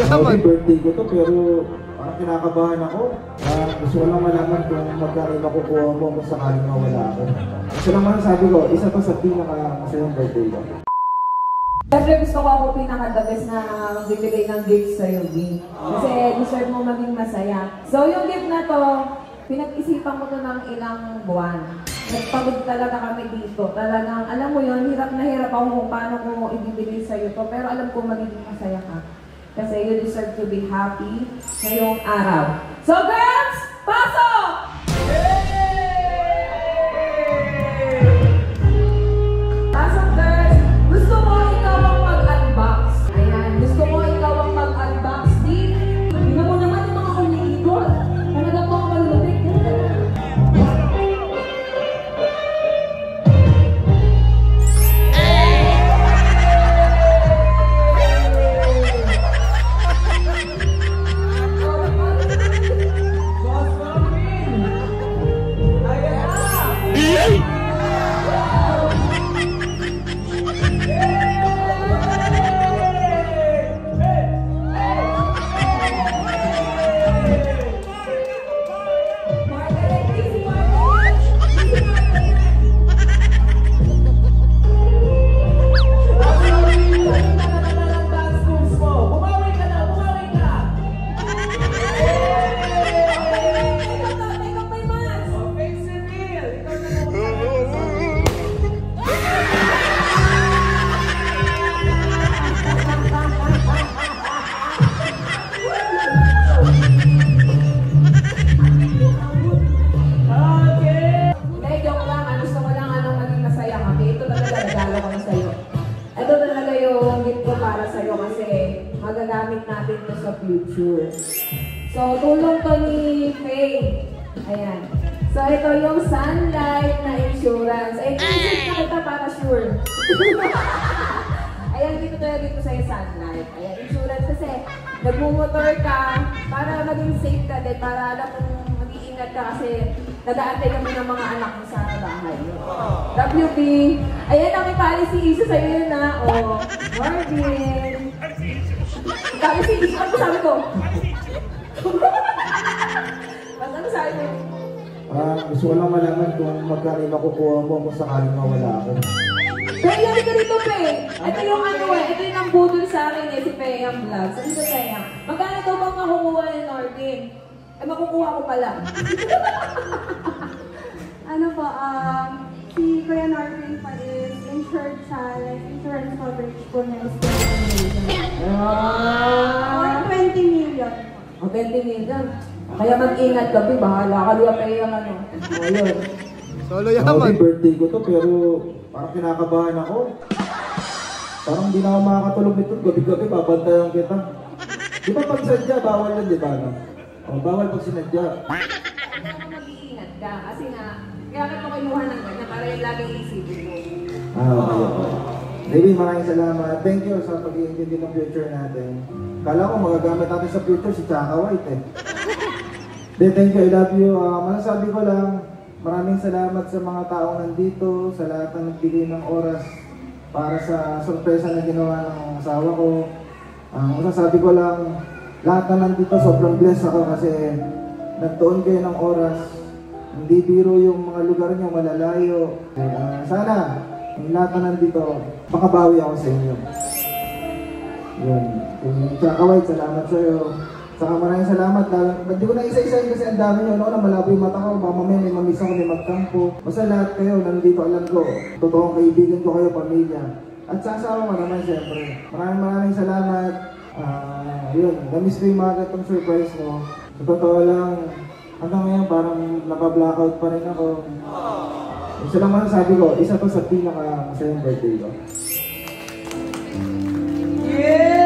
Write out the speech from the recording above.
yaman. Birthday ko to pero parang kinakabahan ako. Gusto ko lang malaman kung magkano makukuha mo kung sakaling mawala ako. Kasi naman sabi ko, isa to sa pinaka-masayang birthday ko. Siyempre gusto ko ako pinaka-the best na bibigay ng gift sa'yo, B. Kasi deserve mo maging masaya. So yung gift na to, pinag-isipan ko to ng ilang buwan. Nagpagod talaga kami dito. Talagang, alam mo yun, hirap na hirap ako kung paano ko ibibigay sa'yo to. Pero alam ko magiging masaya ka. Kasi you deserve to be happy ngayong araw. So girls, pasok! Pasok girls! Gusto mo ikaw ang mag-unbox. Ayan, gusto mo ikaw ang mag-unbox. Di, tingnan mo naman yung mga umiikot. Talaga po ang malulupit. Magagamit natin ito sa future. So, tulong to ni Faye. Ayan. So, ito yung Sunlight na insurance. Ay, isip na kita para sure. Ayan, dito sa'yo Sunlight. Ayan, insurance kasi nagmumotor ka para maging safe ka din, para alam mong mag-iingat ka kasi nadaantay kami ng mga anak mo sa bahay. WP. Ayan, nakipali si Isa sa'yo yun na. O, Marvin. Sabi si Isa, ano sabi ko? Ano sabi ko? Gusto ko lang malaman kung magkano makukuha mo kung sakaling mawala ako. Pero yan ka dito, Pe. Ito yung ano ito yung nambudol sa akin si Peyang Vlog. Sabi ko sa'yo, magkano ito bang makukuha ni Norvin? Ay, makukuha ko pala. Ano po, si Kuya Norvin pa is insured siya, like insurance coverage po niya is 20 million. Or 20 million. O, 20 million. Kaya mag-ingat ka, Pe. Bahala ka luwa kayo yung ano. O, yun. Solo yaman. Birthday ko to pero parang kinakabahan ako. Parang hindi na ako makakatulog nito. Gabi-gabi, babantayan kita. Di ba pag sadya, bawal yun, di ba? No? O, bawal pag sinadya. Mag-iingat ka. Kasi nga, kaya kita kinuha ng ganyan para yung laging isipin mo. Okay. Baby, maraming salamat. Thank you sa pag-iintindi ng future natin. Kala ko magagamit natin sa future si Chaka White eh. Thank you, I love you. Masasabi ko lang, maraming salamat sa mga taong nandito, sa lahat ng nagbigay ng oras para sa sorpresa na ginawa ng asawa ko. Masasabi ko lang, lahat na nandito sobrang blessed ako kasi nagtuon kayo ng oras. Hindi biro yung mga lugar niyo, malalayo. Sana, yung lahat na nandito, makabawi ako sa inyo. Yun. Chaka White, salamat sa'yo. Saka maraming salamat. Hindi ko na isa-isahin kasi ang dami nyo. Ano, malabo yung mata ko. Baka mamaya may mamiss ako, may magkampo. Basta lahat kayo, nandito alam ko. Totoong kaibigan ko kayo, pamilya. At sa asawa ko naman, siyempre. Maraming salamat. Yun, namiss ko yung mga gatong surprise mo. Sa totoo lang, hanggang ngayon parang napablackout pa rin ako. Isa lang masasabi ko, isa to sa pinaka-masayang birthday ko. Yeah!